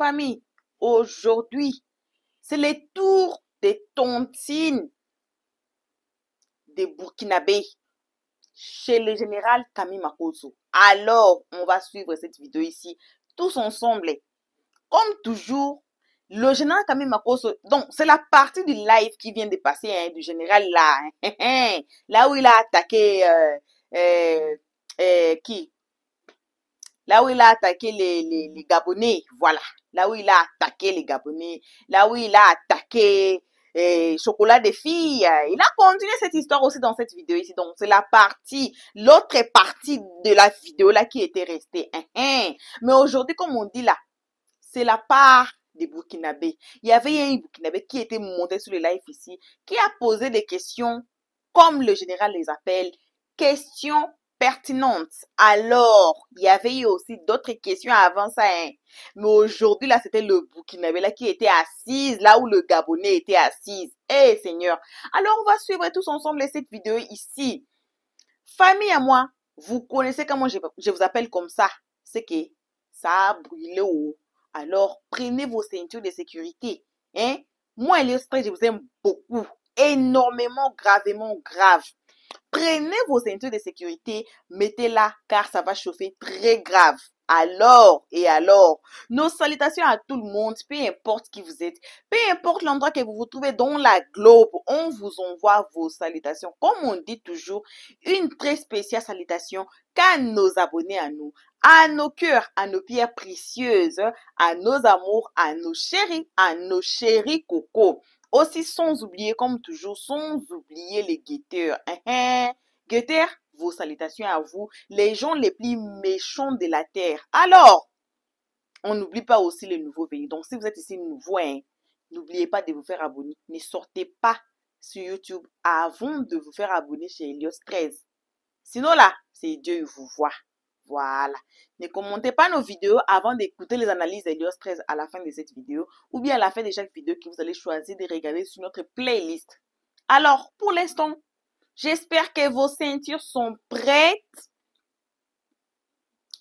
famille, aujourd'hui, c'est le tour des tontines des Burkinabés chez le général Kami Makosso. Alors, on va suivre cette vidéo ici, tous ensemble. Comme toujours, le général Kami Makosso, donc c'est la partie du live qui vient de passer, hein, du général là, hein, là où il a attaqué, qui? Là où il a attaqué les Gabonais, voilà. Là où il a attaqué les Gabonais, là où il a attaqué Chocolat des filles. Il a continué cette histoire aussi dans cette vidéo ici. Donc, c'est la partie, l'autre partie de la vidéo là qui était restée. Mais aujourd'hui, comme on dit là, c'est la part des Burkinabés. Il y avait un Burkinabé qui était monté sur le live ici, qui a posé des questions, comme le général les appelle, questions pertinentes. Alors, il y avait eu aussi d'autres questions avant ça, hein. Mais aujourd'hui, là, c'était le Burkinabé là qui était assise, là où le Gabonais était assise. Eh, Seigneur. Alors, on va suivre tous ensemble cette vidéo ici. Famille à moi, vous connaissez comment je vous appelle comme ça. C'est que ça a brûlé haut. Alors, prenez vos ceintures de sécurité. Hein? Moi, Elios Stress, je vous aime beaucoup. Énormément, gravement grave. Prenez vos ceintures de sécurité, mettez-la car ça va chauffer très grave. Alors, nos salutations à tout le monde, peu importe qui vous êtes, peu importe l'endroit que vous vous trouvez dans la globe, on vous envoie vos salutations. Comme on dit toujours, une très spéciale salutation qu'à nos abonnés à nous, à nos cœurs, à nos pierres précieuses, à nos amours, à nos chéris cocos. Aussi sans oublier, comme toujours, sans oublier les guetteurs. Guetteurs, vos salutations à vous, les gens les plus méchants de la terre. Alors, on n'oublie pas aussi les nouveaux venus. Donc, si vous êtes ici nouveau, n'oubliez pas de vous faire abonner. Ne sortez pas sur YouTube avant de vous faire abonner chez Elios 13. Sinon là, c'est Dieu vous voit. Voilà. Ne commentez pas nos vidéos avant d'écouter les analyses d'Elios 13 à la fin de cette vidéo ou bien à la fin de chaque vidéo que vous allez choisir de regarder sur notre playlist. Alors, pour l'instant, j'espère que vos ceintures sont prêtes.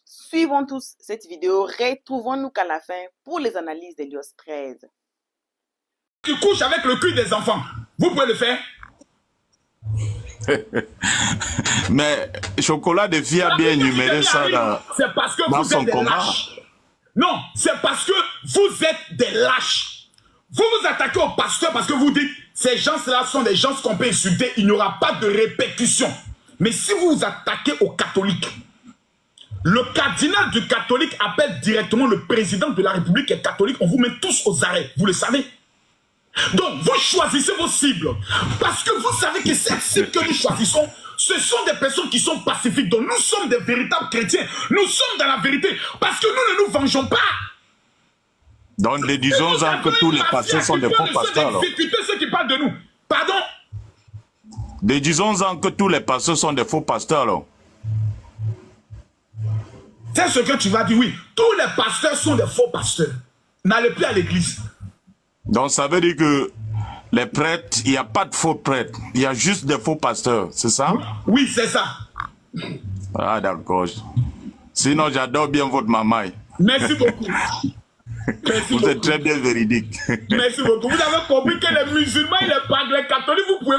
Suivons tous cette vidéo. Retrouvons-nous qu'à la fin pour les analyses d'Elios 13. Tu couches avec le cul des enfants. Vous pouvez le faire? Mais Chocolat des filles a bien énuméré ça c'est parce que dans vous son êtes des combat. lâches. Non, c'est parce que vous êtes des lâches. Vous vous attaquez au pasteur parce que vous dites ces gens-là sont des gens qu'on peut insulter, il n'y aura pas de répercussion. Mais si vous vous attaquez aux catholiques, le cardinal du catholique appelle directement le président de la République qui est catholique, on vous met tous aux arrêts, vous le savez. Donc, vous choisissez vos cibles. Parce que vous savez que cette cible que nous choisissons, ce sont des personnes qui sont pacifiques. Donc, nous sommes des véritables chrétiens. Nous sommes dans la vérité. Parce que nous ne nous vengeons pas. Donc, disons-en que tous les pasteurs sont des faux pasteurs. Exécuter ceux qui parlent de nous. Pardon? Disons-en que tous les pasteurs sont des faux pasteurs. Alors. C'est ce que tu vas dire, oui. Tous les pasteurs sont des faux pasteurs. N'allez plus à l'église. Donc ça veut dire que les prêtres, il n'y a pas de faux prêtres, il y a juste des faux pasteurs, c'est ça? Oui, c'est ça. Ah d'accord. Sinon j'adore bien votre maman. Merci beaucoup. Vous êtes très bien véridique. Merci beaucoup. Vous avez compris que les musulmans et les catholiques, vous pouvez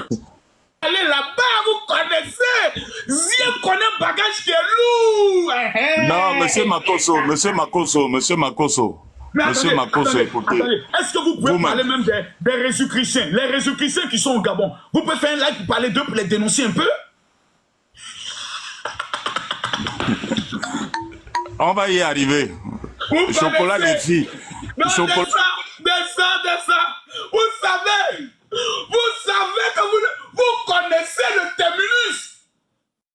aller là-bas, vous connaissez. Zia connaît un bagage qui est lourd. Non, monsieur Makosso. Monsieur Makosso, écoutez. Est-ce que vous pouvez parler même des Jésus-Chrétiens? Les Jésus-Chrétiens qui sont au Gabon. Vous pouvez faire un live pour parler d'eux, pour les dénoncer un peu? On va y arriver. Chocolat des filles. Non, Chocolat... Descends. Vous savez que vous connaissez le terminus.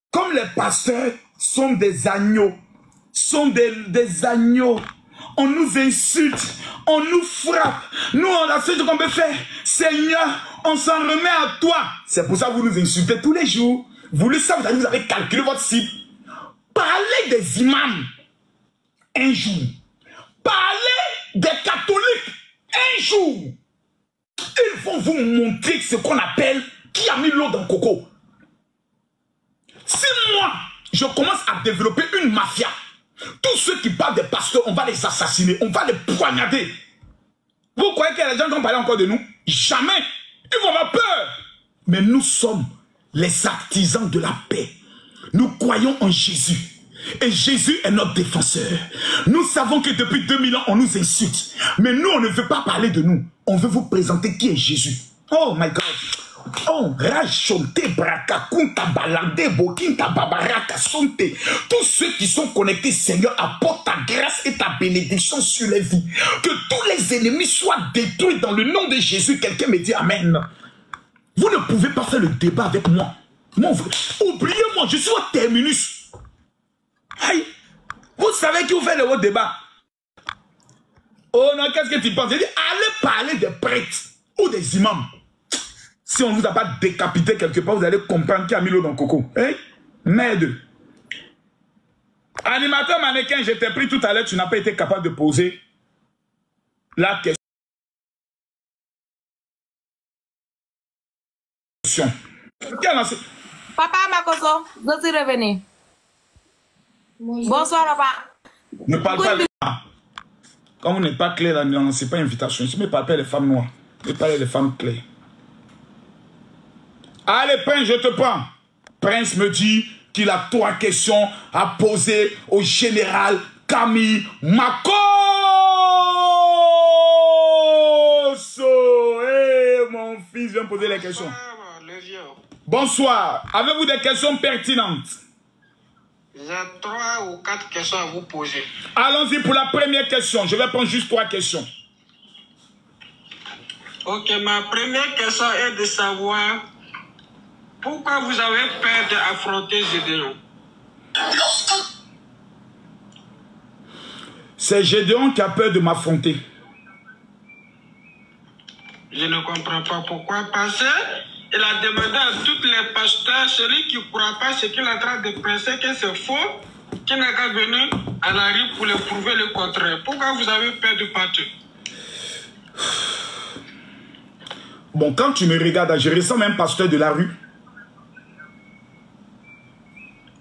Comme les pasteurs sont des agneaux, des agneaux. On nous insulte, on nous frappe. Nous, on a ce qu'on peut faire. Seigneur, on s'en remet à toi. C'est pour ça que vous nous insultez tous les jours. Vous le savez, vous avez calculé votre cible. Parlez des imams un jour. Parlez des catholiques un jour. Ils vont vous montrer ce qu'on appelle qui a mis l'eau dans le coco. Si moi, je commence à développer une mafia, Tous ceux qui parlent des pasteurs, on va les assassiner, on va les poignarder. Vous croyez que les gens vont parler encore de nous? Jamais. Ils vont avoir peur. Mais nous sommes les artisans de la paix. Nous croyons en Jésus. Et Jésus est notre défenseur. Nous savons que depuis 2000 ans, on nous insulte. Mais nous, on ne veut pas parler de nous. On veut vous présenter qui est Jésus. Oh my God. Oh, Rachonte, Braka, Kunta, Balande, Bokinta, Babaraka, Sonte. Tous ceux qui sont connectés, Seigneur, apporte ta grâce et ta bénédiction sur les vies. Que tous les ennemis soient détruits dans le nom de Jésus. Quelqu'un me dit Amen. Vous ne pouvez pas faire le débat avec moi. Oubliez-moi, je suis au terminus. Aïe. Vous savez qui vous fait le débat? Oh non, qu'est-ce que tu penses? J'ai dit, allez parler des prêtres ou des imams. Si on ne vous a pas décapité quelque part, vous allez comprendre qu'il y a mis l'eau dans le coco. Hein? Merde. Animateur mannequin, je t'ai pris tout à l'heure, tu n'as pas été capable de poser la question. Papa Makoso, je suis revenu. Bonsoir, papa. Ne parle pas de moi. Quand vous n'êtes pas clair, là, non, c'est pas une invitation. Je ne parle pas des femmes noires. Je parle des femmes claires. Allez, Prince, je te prends. Prince me dit qu'il a 3 questions à poser au général Camille Makoso. Hey, mon fils vient poser les questions. Bonsoir. Avez-vous des questions pertinentes? J'ai 3 ou 4 questions à vous poser. Allons-y pour la première question. Je vais prendre juste 3 questions. Ok, ma première question est de savoir pourquoi vous avez peur d'affronter Gédéon. C'est Gédéon qui a peur de m'affronter. Je ne comprends pas pourquoi. Parce qu'il a demandé à tous les pasteurs, celui qui ne croit pas ce qu'il est en train de penser que c'est faux, qui n'a qu'à venir à la rue pour le prouver le contraire. Pourquoi vous avez peur de partir? Bon, quand tu me regardes, je ressemble à un pasteur de la rue.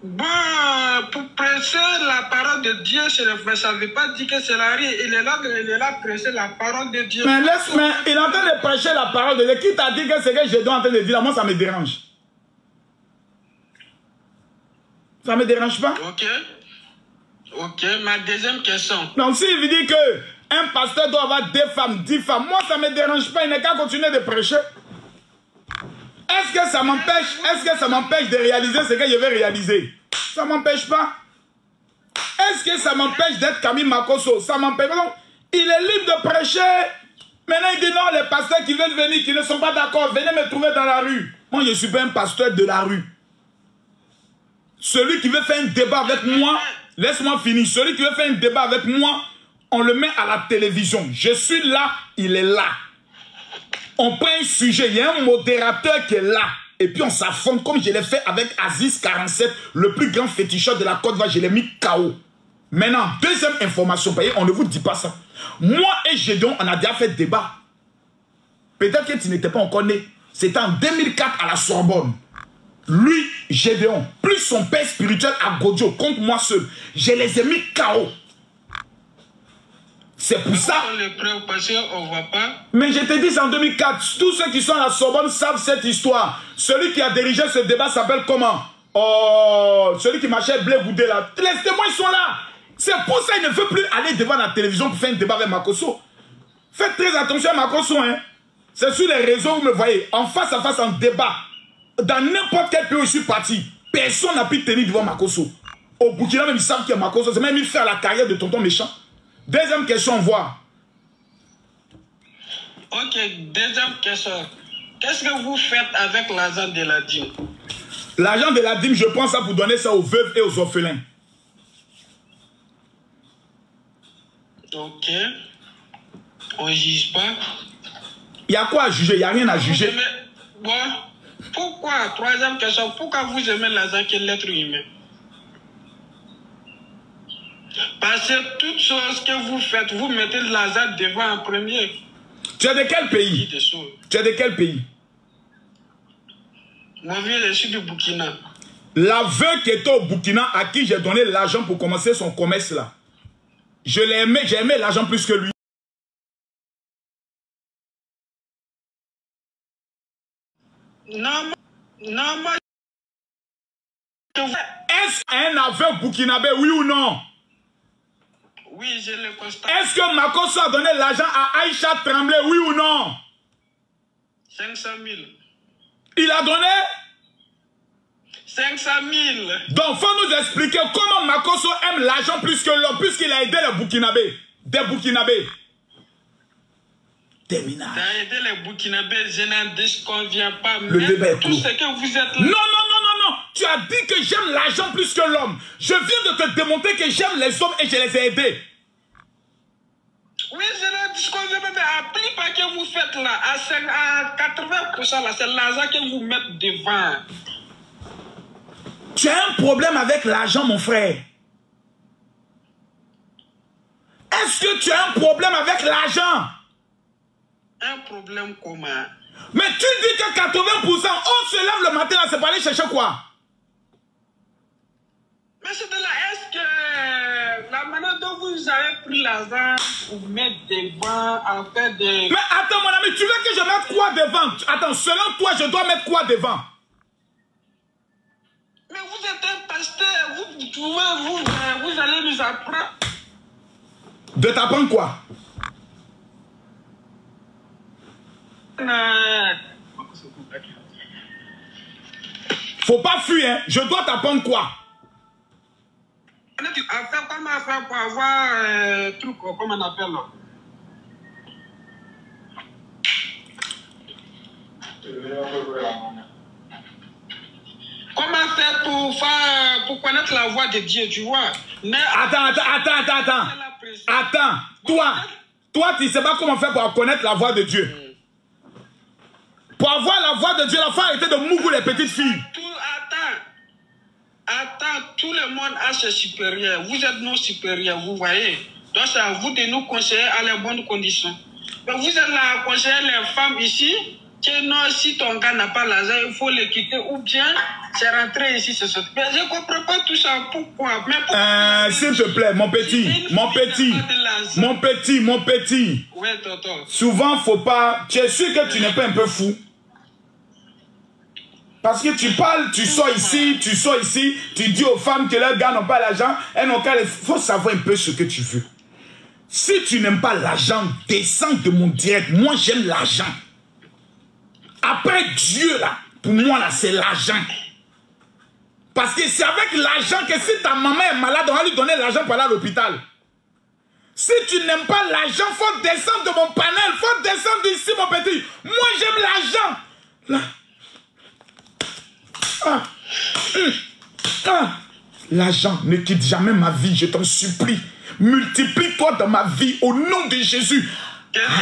Bon, pour prêcher la parole de Dieu, ça ne veut pas dire que c'est la rue. Il est là pour prêcher la parole de Dieu. Mais laisse-moi, il est en train de prêcher la parole de Dieu. Qui t'a dit que c'est que Gédéon en train de dire là? Moi, ça me dérange. Ça me dérange pas? Ok. Ok, ma deuxième question. Donc, s'il veut dire que un pasteur doit avoir 2 femmes, 10 femmes, moi, ça me dérange pas. Il n'est qu'à continuer de prêcher. Est-ce que ça m'empêche de réaliser ce que je vais réaliser? Ça ne m'empêche pas. Est-ce que ça m'empêche d'être Camille Makoso? Ça m'empêche pas. Il est libre de prêcher. Maintenant, il dit non, les pasteurs qui veulent venir, qui ne sont pas d'accord, venez me trouver dans la rue. Moi, je ne suis pas un pasteur de la rue. Celui qui veut faire un débat avec moi, laisse-moi finir. Celui qui veut faire un débat avec moi, on le met à la télévision. Je suis là, il est là. On prend un sujet, il y a un modérateur qui est là. Et puis on s'affronte comme je l'ai fait avec Aziz 47, le plus grand féticheur de la Côte d'Ivoire. Je l'ai mis KO. Maintenant, deuxième information, on ne vous dit pas ça. Moi et Gédéon, on a déjà fait débat. Peut-être que tu n'étais pas encore né. C'était en 2004 à la Sorbonne. Lui, Gédéon, plus son père spirituel à Godjo, contre moi seul. Je les ai mis KO. C'est pour ça. On voit pas. Mais je te dis, c'est en 2004. Tous ceux qui sont à la Sorbonne savent cette histoire. Celui qui a dirigé ce débat s'appelle comment? Oh, celui qui marchait blé boudé là. Les témoins, ils sont là. C'est pour ça qu'il ne veut plus aller devant la télévision pour faire un débat avec Makoso. Faites très attention à Makoso, hein. C'est sur les réseaux, vous me voyez, en face à face, en débat. Dans n'importe quel pays où je suis parti, personne n'a pu tenir devant Makoso. Au Burkina, même ils savent qu'il y a Makoso. C'est même il fait la carrière de tonton méchant. Deuxième question, on voit. Ok, deuxième question. Qu'est-ce que vous faites avec l'argent de la dîme? L'argent de la dîme, je prends ça pour donner ça aux veuves et aux orphelins. Ok. On ne juge pas. Il y a quoi à juger? Il n'y a rien à juger. Bon, pourquoi, troisième question, pourquoi vous aimez l'argent que l'être humain? Parce que toutes choses que vous faites, vous mettez l'argent devant en premier. Tu es de quel pays? Tu es de quel pays? Moi, je suis du Burkina. L'aveugle qui était au Burkina, à qui j'ai donné l'argent pour commencer son commerce là. Je l'ai aimé, j'ai aimé l'argent plus que lui. Non, moi... Est-ce qu'un aveugle burkinabé, oui ou non? Oui, je le constate. Est-ce que Makosso a donné l'argent à Aïcha Tremblay, oui ou non? 500 000. Il a donné 500 000. Donc, il faut nous expliquer comment Makosso aime l'argent plus que l'homme, puisqu'il a aidé les Burkinabés. Des Burkinabés. Terminal. Tu as aidé les Burkinabés, je n'en disconviens pas. Le débat est tout clos. ce que vous êtes là. Non. Tu as dit que j'aime l'argent plus que l'homme. Je viens de te démontrer que j'aime les hommes et je les ai aidés. Oui, je n'en disconviens pas, mais applique pas que vous faites là. À 80%, là, c'est l'argent que vous mettez devant. Tu as un problème avec l'argent, mon frère. Est-ce que tu as un problème avec l'argent? Un problème comment? Mais tu dis que 80%, on se lève le matin, c'est pour aller chercher quoi? Mais c'est de là, est-ce que la manière dont vous avez pris l'argent pour mettre devant, en fait des... Mais attends mon ami, tu veux que je mette quoi devant? Attends, selon toi, je dois mettre quoi devant? Mais vous êtes un pasteur, vous allez nous apprendre. De t'apprendre quoi? Faut pas fuir, hein. Je dois t'apprendre quoi? Comment faire pour avoir truc, comment on appelle là? Comment faire pour connaître la voix de Dieu, tu vois? Mais Attends, toi, tu sais pas comment faire pour connaître la voix de Dieu. Pour avoir la voix de Dieu, la femme était de Mougou, les petites filles. Attends, tout le monde a ses supérieurs. Vous êtes nos supérieurs, vous voyez. Donc c'est à vous de nous conseiller à les bonnes conditions. Mais vous êtes là à conseiller les femmes ici, que non, si ton gars n'a pas l'argent, il faut le quitter, ou bien c'est rentré ici, c'est ça. Mais je ne comprends pas tout ça, pourquoi? S'il te plaît, mon petit. Oui, tonton. Souvent, faut pas... Tu es sûr que tu n'es pas un peu fou? Parce que tu parles, tu sors ici, tu dis aux femmes que leurs gars n'ont pas l'argent, elles n'ont qu'à... Il faut savoir un peu ce que tu veux. Si tu n'aimes pas l'argent, descends de mon direct. Moi, j'aime l'argent. Après Dieu, là, pour moi, là, c'est l'argent. Parce que c'est avec l'argent que si ta maman est malade, on va lui donner l'argent pour aller à l'hôpital. Si tu n'aimes pas l'argent, il faut descendre de mon panel, il faut descendre d'ici, mon petit. Moi, j'aime l'argent. Là. L'argent ne quitte jamais ma vie, je t'en supplie. Multiplie-toi dans ma vie au nom de Jésus.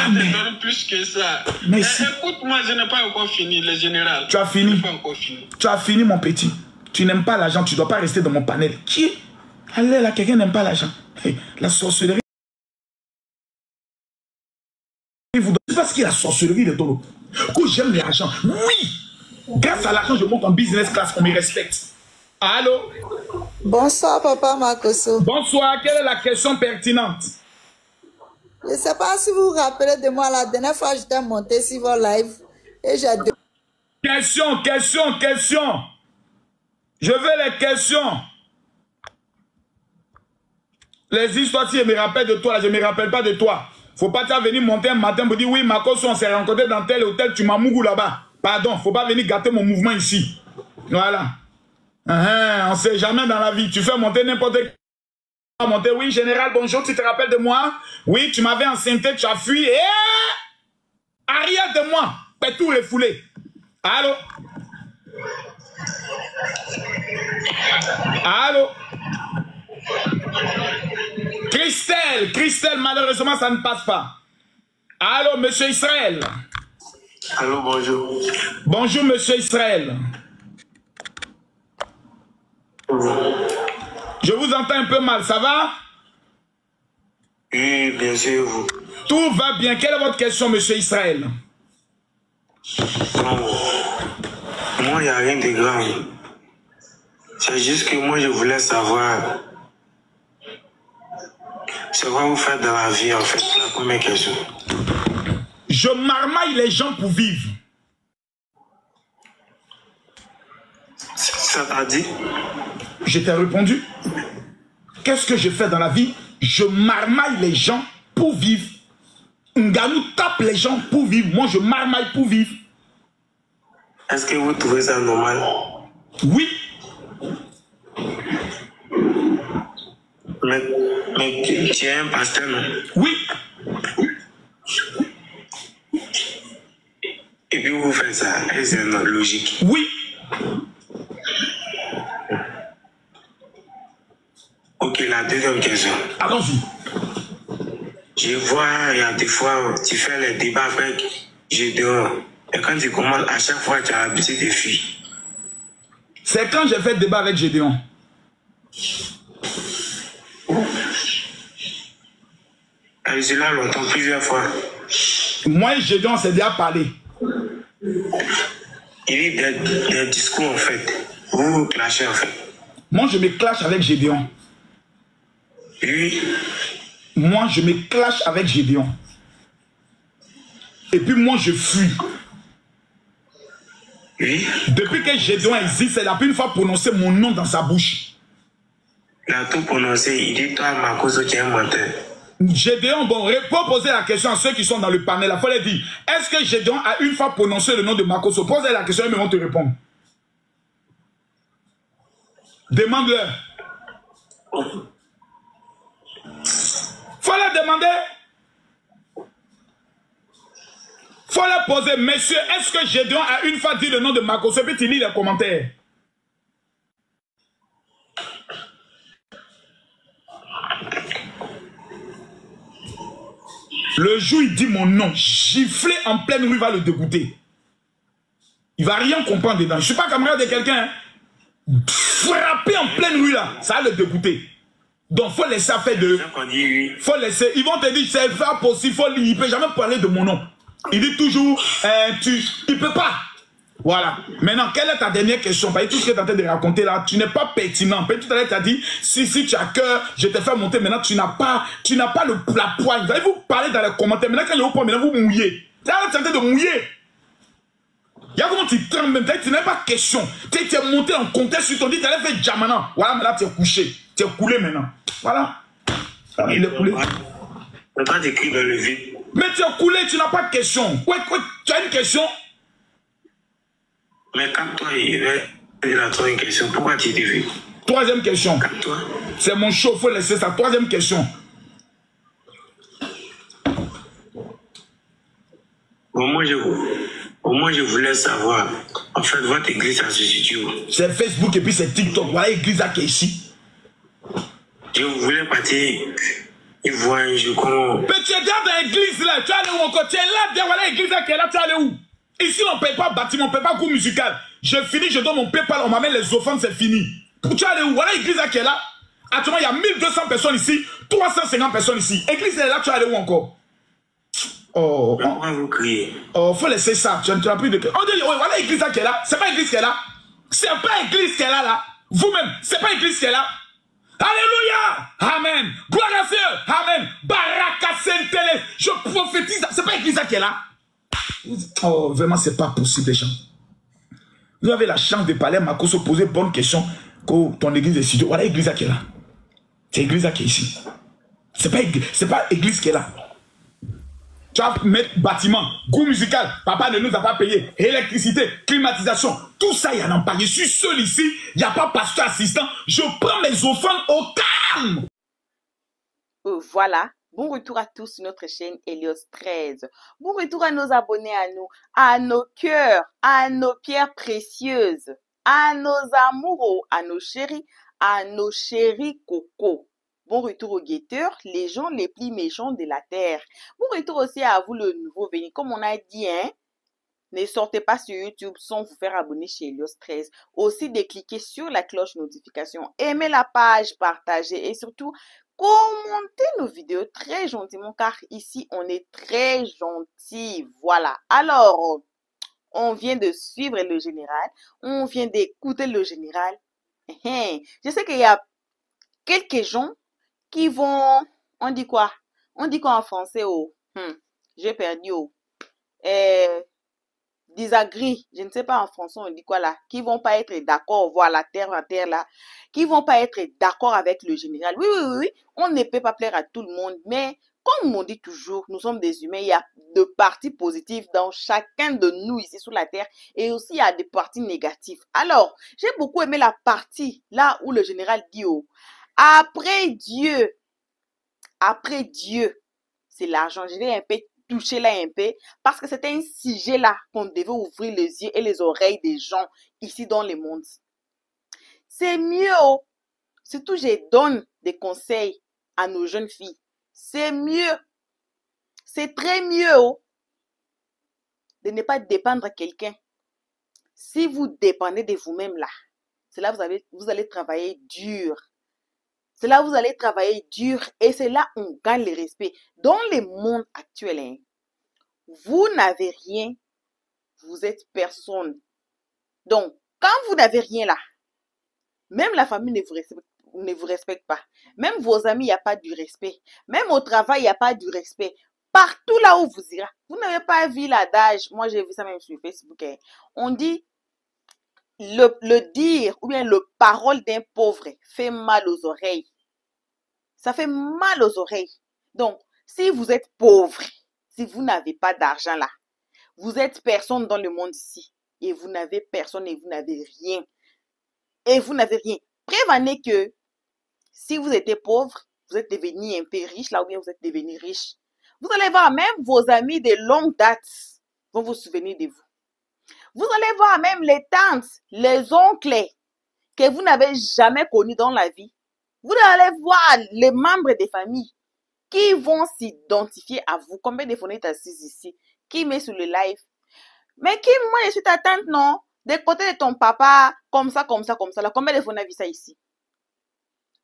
Amen. Donne plus que ça. Merci. Écoute-moi, je n'ai pas encore fini, le général. Tu as fini. Pas encore fini. Tu as fini, mon petit. Tu n'aimes pas l'argent, tu ne dois pas rester dans mon panel. Qui? Allez là, quelqu'un n'aime pas l'argent. Hey, la sorcellerie. Vous donnez parce que la sorcellerie de ton que j'aime l'argent. Oui. Grâce à l'argent, je monte en business class, on me respecte. Allô? Bonsoir, papa Makosso. Bonsoir, quelle est la question pertinente? Je ne sais pas si vous vous rappelez de moi, la dernière fois, j'étais monté sur vos live et j'ai... Question. Je veux les questions. Les histoires, si je me rappelle de toi, là, je ne me rappelle pas de toi. Faut pas venir monter un matin pour dire oui, Makosso, on s'est rencontré dans tel hôtel, tu m'as mougou là-bas. Pardon, faut pas venir gâter mon mouvement ici. Voilà. On ne sait jamais dans la vie. Tu fais monter n'importe quel. Monter, oui, général, bonjour, tu te rappelles de moi? Oui, tu m'avais enceinté, tu as fui. Et arrière de moi, fais tout refoulé. Allô? Allô? Christelle, malheureusement, ça ne passe pas. Allô, monsieur Israël? Allô, bonjour. Bonjour, monsieur Israël. Je vous entends un peu mal, ça va? Oui, bien sûr, vous. Tout va bien. Quelle est votre question, monsieur Israël? Non. Moi, il n'y a rien de grave. C'est juste que moi, je voulais savoir ce que vous faites dans la vie, en fait. La première question. Je marmaille les gens pour vivre. Ça t'a dit? Je t'ai répondu. Qu'est-ce que je fais dans la vie? Je marmaille les gens pour vivre. Nganou tape les gens pour vivre. Moi, je marmaille pour vivre. Est-ce que vous trouvez ça normal? Oui. Mais tu es un pasteur, non? Oui. Et puis vous faites ça. Et c'est logique. Oui. Ok, la deuxième question. Allons-y. Je vois, il y a des fois, tu fais les débats avec Gédéon. Et quand tu commences, à chaque fois, tu as l'habitude des filles. C'est quand j'ai fait le débat avec Gédéon. Et cela longtemps, plusieurs fois. Moi et Gédéon, c'est déjà parlé. Il dit des discours, en fait. Vous vous clashez, en fait. Moi, je me clash avec Gédéon. Lui, Moi, je me clash avec Gédéon. Et puis moi, je fuis. lui, Depuis que Gédéon existe, c'est la première fois prononcé mon nom dans sa bouche. il a tout prononcé. Il dit, toi, Makoso, tu es un menteur. Gédéon, bon, pour poser la question à ceux qui sont dans le panel, il faut leur dire, est-ce que Gédéon a une fois prononcé le nom de Makoso? Pose la question et ils vont te répondre. Demande-leur. Faut leur demander. Faut leur poser, messieurs, est-ce que Gédéon a une fois dit le nom de Makoso? Puis tu lis les commentaires. Le jour où il dit mon nom, gifler en pleine rue va le dégoûter. Il va rien comprendre dedans. Je ne suis pas camarade de quelqu'un. Hein. Frapper en pleine rue là, ça va le dégoûter. Donc faut laisser faire de... Faut laisser. Ils vont te dire c'est pas possible, il ne peut jamais parler de mon nom. Il dit toujours, il ne peut pas. Voilà. Maintenant, quelle est ta dernière question? Parce que tout ce que tu es en train de raconter là, tu n'es pas pertinent. Peut-être tout à l'heure, tu as dit, si tu as cœur, je te fais monter. Maintenant, tu n'as pas la poigne. Vous allez vous parler dans les commentaires. Maintenant, quand le haut point, maintenant, vous mouillez. Tu es en train de mouiller. Il y a comment tu trembles même. Tu n'as pas question. Tu es monté en contexte sur ton dit, tu allais faire Djamana. Voilà, maintenant, tu es couché. Tu es coulé maintenant. Voilà. Il est coulé. Mais toi, tu écris dans le vide. Mais tu es coulé, tu n'as pas de question. Ouais, tu as une question? Mais quand toi, il va la troisième question, pourquoi tu t'es vu? Troisième question. Toi. C'est mon show, il faut laisser ça. Troisième question. Au moins, je voulais savoir. En fait, votre église, ça se situe où? C'est Facebook et puis c'est TikTok. Voilà l'église qui est ici. Je voulais partir. Ils voient un jour comment. Mais tu es dans l'église là. Tu es allé où encore? Tu es là, voilà l'église qui est là. Tu es allé où? Ici, on ne paye pas bâtiment, on ne paye pas cours musical. Je finis, je donne mon PayPal, on m'amène les offrandes, c'est fini. Tu es allé où? Voilà l'église qui est là. Actuellement, il y a 1200 personnes ici, 350 personnes ici. L'église est là, tu es allé où encore? Oh, pourquoi vous criez? Oh, faut laisser ça. Tu n'as plus de... On dit, oh, voilà l'église qui est là. C'est pas l'église qui est là. C'est pas l'église qui est là. Vous-même, c'est pas l'église qui est là. Alléluia! Amen. Gloire à Dieu. Amen. Baraka Saint-Télé. Je prophétise. C'est pas l'église qui est là. Oh, vraiment, c'est pas possible, les gens. Vous avez la chance de parler à Makoso, poser bonne question que ton église est située. Voilà l'église qui est là. C'est l'église qui est ici. C'est pas l'église qui est là. Tu vas mettre bâtiment, goût musical, papa ne nous a pas payé, électricité, climatisation, tout ça, il y en a pas. Je suis seul ici, il n'y a pas pasteur assistant, je prends mes offrandes au calme. Voilà. Bon retour à tous sur notre chaîne Helios 13. Bon retour à nos abonnés, à nos cœurs, à nos pierres précieuses, à nos amoureux, à nos chéris coco. Bon retour aux guetteurs, les gens les plus méchants de la terre. Bon retour aussi à vous le nouveau venu. Comme on a dit, hein, ne sortez pas sur YouTube sans vous faire abonner chez Helios 13. Aussi de cliquer sur la cloche notification, aimer la page, partager et surtout commentez nos vidéos très gentiment car ici on est très gentil. Voilà. Alors, on vient de suivre le général, on vient d'écouter le général. Je sais qu'il y a quelques gens qui vont, on dit quoi? On dit quoi en français? Oh, j'ai perdu. Oh. Disagree, je ne sais pas en français on dit quoi là, qui vont pas être d'accord, voir la terre là, qui vont pas être d'accord avec le général. Oui, on ne peut pas plaire à tout le monde, mais comme on dit toujours, nous sommes des humains, il y a de parties positives dans chacun de nous ici sur la terre et aussi il y a des parties négatives. Alors, j'ai beaucoup aimé la partie là où le général dit oh, après Dieu, c'est l'argent. Je vais un peu toucher là un peu parce que c'était un sujet là qu'on devait ouvrir les yeux et les oreilles des gens ici dans le monde. C'est mieux, oh, surtout je donne des conseils à nos jeunes filles. C'est mieux, c'est très mieux oh, de ne pas dépendre de quelqu'un. Si vous dépendez de vous-même là, c'est là vous allez travailler dur. C'est là où vous allez travailler dur et c'est là où on gagne le respect. Dans le monde actuel, hein, vous n'avez rien, vous êtes personne. Donc, quand vous n'avez rien là, même la famille ne vous respecte pas. Même vos amis, il n'y a pas du respect. Même au travail, il n'y a pas du respect. Partout là où vous irez, vous n'avez pas vu l'adage. Moi, j'ai vu ça même sur Facebook. Hein. On dit, le dire ou bien le parole d'un pauvre fait mal aux oreilles. Ça fait mal aux oreilles. Donc, si vous êtes pauvre, si vous n'avez pas d'argent là, vous êtes personne dans le monde ici. Et vous n'avez personne et vous n'avez rien. Et vous n'avez rien. Prévenez que si vous étiez pauvre, vous êtes devenu un peu riche là ou bien vous êtes devenu riche. Vous allez voir, même vos amis de longue date vont vous souvenir de vous. Vous allez voir même les tantes, les oncles que vous n'avez jamais connus dans la vie. Vous allez voir les membres des familles qui vont s'identifier à vous. Combien de fenêtres assises ici? Qui met sur le live? Mais qui, moi, je suis ta tante, non? Des côtés de ton papa, comme ça, comme ça, comme ça. Là. Combien de fenêtres a vu ça ici?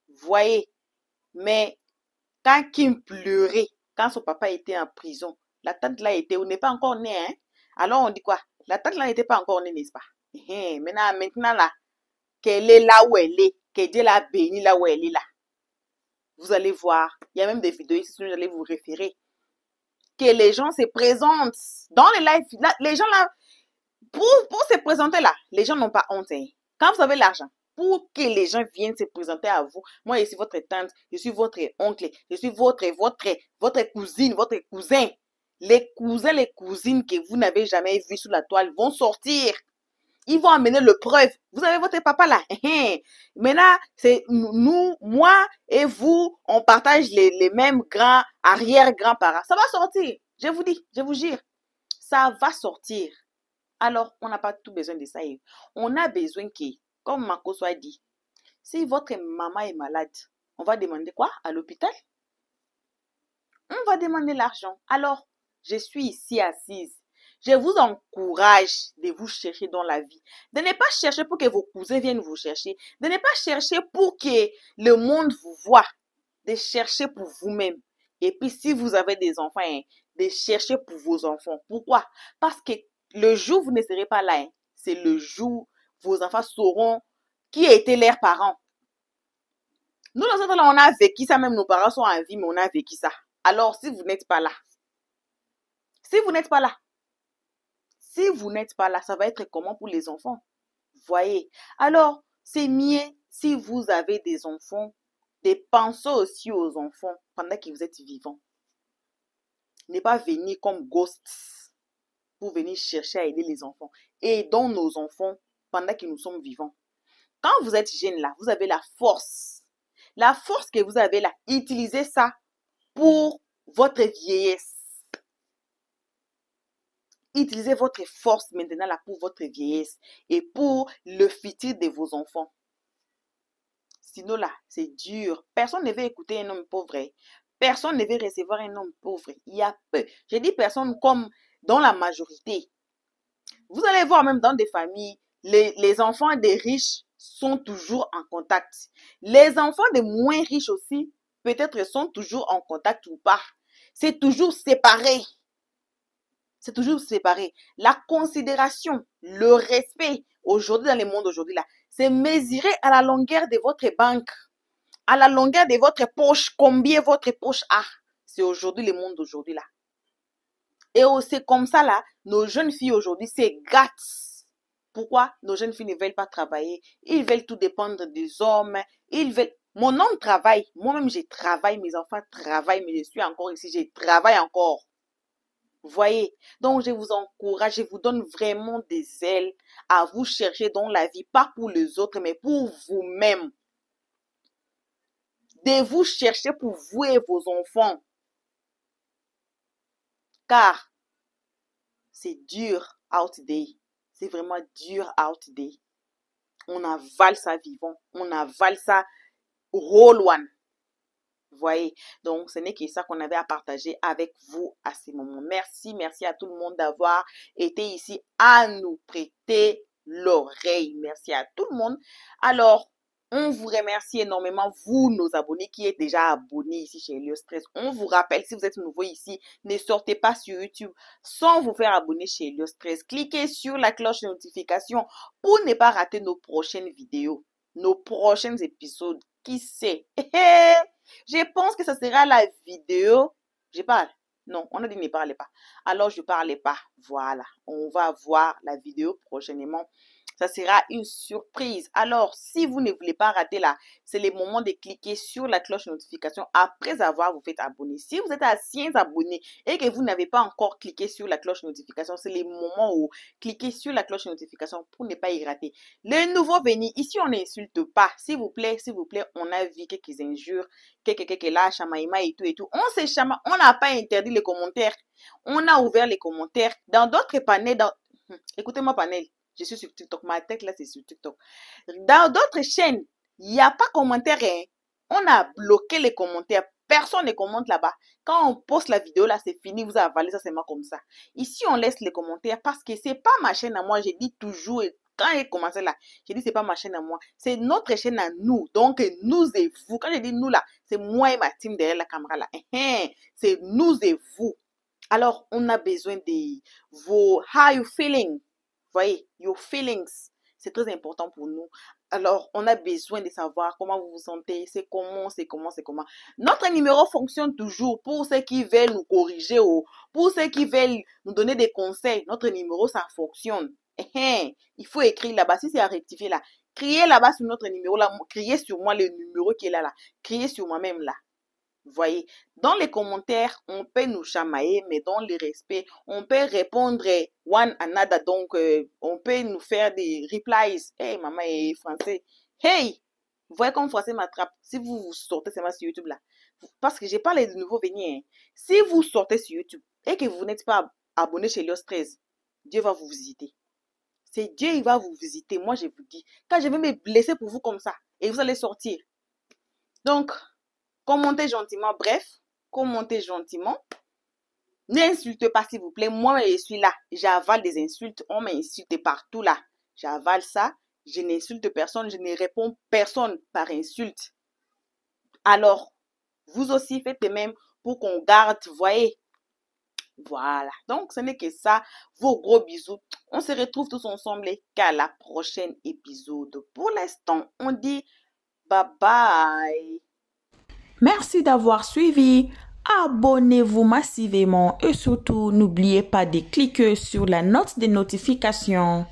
Voyez. Mais quand Kim pleurait, quand son papa était en prison, la tante là était, on n'est pas encore né, hein? Alors on dit quoi? La tante là n'était pas encore née, n'est-ce pas? Maintenant là, qu'elle est là où elle est, que Dieu l'a bénie là où elle est là. Vous allez voir, il y a même des vidéos ici, j'allais vous référer, que les gens se présentent dans les lives. Les gens là, pour se présenter là, les gens n'ont pas honte. Hein. Quand vous avez l'argent, pour que les gens viennent se présenter à vous, moi je suis votre tante, je suis votre oncle, je suis votre cousine, votre cousin. Les cousins, les cousines que vous n'avez jamais vus sur la toile vont sortir. Ils vont amener le preuve. Vous avez votre papa là. Maintenant, c'est nous, moi et vous, on partage les mêmes grands, arrière-grands-parents. Ça va sortir. Je vous dis, je vous jure. Ça va sortir. Alors, on n'a pas tout besoin de ça. On a besoin que, comme Makoso a dit, si votre maman est malade, on va demander quoi à l'hôpital? On va demander l'argent. Alors, je suis ici assise. Je vous encourage de vous chercher dans la vie. De ne pas chercher pour que vos cousins viennent vous chercher. De ne pas chercher pour que le monde vous voie. De chercher pour vous-même. Et puis, si vous avez des enfants, hein, de chercher pour vos enfants. Pourquoi? Parce que le jour où vous ne serez pas là, hein, c'est le jour où vos enfants sauront qui a été leurs parents. Nous, dans ce temps-là, on a vécu ça. Même nos parents sont en vie, mais on a vécu ça. Alors, si vous n'êtes pas là, si vous n'êtes pas là, ça va être comment pour les enfants? Voyez. Alors, c'est mieux si vous avez des enfants, de penser aussi aux enfants pendant que vous êtes vivants. Ne pas venir comme ghosts pour venir chercher à aider les enfants. Aidons nos enfants pendant que nous sommes vivants. Quand vous êtes jeune là, vous avez la force. La force que vous avez là, utilisez ça pour votre vieillesse. Utilisez votre force maintenant là pour votre vieillesse et pour le futur de vos enfants. Sinon là, c'est dur. Personne ne veut écouter un homme pauvre. Personne ne veut recevoir un homme pauvre. Il y a peu. Je dis personne comme dans la majorité. Vous allez voir même dans des familles, les enfants des riches sont toujours en contact. Les enfants des moins riches aussi, peut-être sont toujours en contact ou pas. C'est toujours séparé. C'est toujours séparé. La considération, le respect, aujourd'hui dans le monde aujourd'hui là, C'est mesurer à la longueur de votre banque, à la longueur de votre poche, combien votre poche a. C'est aujourd'hui le monde d'aujourd'hui là. Et c'est comme ça là, nos jeunes filles aujourd'hui, c'est gâtes. Pourquoi nos jeunes filles ne veulent pas travailler? Ils veulent tout dépendre des hommes. Ils veulent... Mon homme travaille. Moi-même, je travaille. Mes enfants travaillent. Mais je suis encore ici. Je travaille encore. Vous voyez? Donc, je vous encourage. Je vous donne vraiment des ailes à vous chercher dans la vie. Pas pour les autres, mais pour vous-même. De vous chercher pour vous et vos enfants. Car c'est dur out there. C'est vraiment dur out there. On avale ça vivant. On avale ça whole one. Vous voyez? Donc, ce n'est que ça qu'on avait à partager avec vous à ce moment. Merci, merci à tout le monde d'avoir été ici à nous prêter l'oreille. Merci à tout le monde. Alors, on vous remercie énormément, vous, nos abonnés qui êtes déjà abonnés ici chez Helio Stress. On vous rappelle, si vous êtes nouveau ici, ne sortez pas sur YouTube sans vous faire abonner chez Helio Stress. Cliquez sur la cloche de notification pour ne pas rater nos prochaines vidéos, nos prochains épisodes. Qui sait? Je pense que ce sera la vidéo. Je parle. Non, on a dit ne parlez pas. Alors, je ne parlais pas. Voilà. On va voir la vidéo prochainement. Ça sera une surprise. Alors, si vous ne voulez pas rater là, c'est le moment de cliquer sur la cloche de notification après avoir vous fait abonner. Si vous êtes à 5 abonnés et que vous n'avez pas encore cliqué sur la cloche de notification, c'est le moment où cliquez sur la cloche de notification pour ne pas y rater. Les nouveaux venus, ici on n'insulte pas. S'il vous plaît, on a vu quelques injures, quelques là, chamaïma et tout. On s'est chamaïma, on n'a pas interdit les commentaires. On a ouvert les commentaires. Dans d'autres panels, écoutez-moi panel. Je suis sur TikTok. Ma tête là, c'est sur TikTok. Dans d'autres chaînes, il n'y a pas de commentaires. Hein. On a bloqué les commentaires. Personne ne commente là-bas. Quand on poste la vidéo là, c'est fini. Vous avalez ça seulement comme ça. Ici, on laisse les commentaires parce que c'est pas ma chaîne à moi. J'ai dit toujours, quand j'ai commencé là, j'ai dit c'est pas ma chaîne à moi. C'est notre chaîne à nous. Donc, nous et vous. Quand je dis nous là, c'est moi et ma team derrière la caméra là. C'est nous et vous. Alors, on a besoin de vos how you feeling. Vous voyez, your feelings, c'est très important pour nous. Alors, on a besoin de savoir comment vous vous sentez, c'est comment. Notre numéro fonctionne toujours pour ceux qui veulent nous corriger ou pour ceux qui veulent nous donner des conseils. Notre numéro, ça fonctionne. Il faut écrire là-bas. Si c'est à rectifier là, criez là-bas sur notre numéro là, criez sur moi le numéro qui est là. Criez sur moi-même là. Vous voyez, dans les commentaires, on peut nous chamailler, mais dans le respect, on peut répondre one another. Donc, on peut nous faire des replies. Hey, maman est français. Hey, vous voyez comme français m'attrape. Si vous sortez seulement sur YouTube là, parce que j'ai parlé de nouveaux venus. Hein. Si vous sortez sur YouTube et que vous n'êtes pas abonné chez Helio Stress, Dieu va vous visiter. C'est Dieu, il va vous visiter. Moi, je vous dis, quand je vais me blesser pour vous comme ça, et vous allez sortir. Donc, commentez gentiment, bref, commentez gentiment. N'insultez pas, s'il vous plaît. Moi, je suis là. J'avale des insultes. On m'insulte partout là. J'avale ça. Je n'insulte personne. Je ne réponds personne par insulte. Alors, vous aussi, faites de même pour qu'on garde, vous voyez. Voilà. Donc, ce n'est que ça. Vos gros bisous. On se retrouve tous ensemble qu'à la prochaine épisode. Pour l'instant, on dit bye bye. Merci d'avoir suivi. Abonnez-vous massivement et surtout, n'oubliez pas de cliquer sur la note de notification.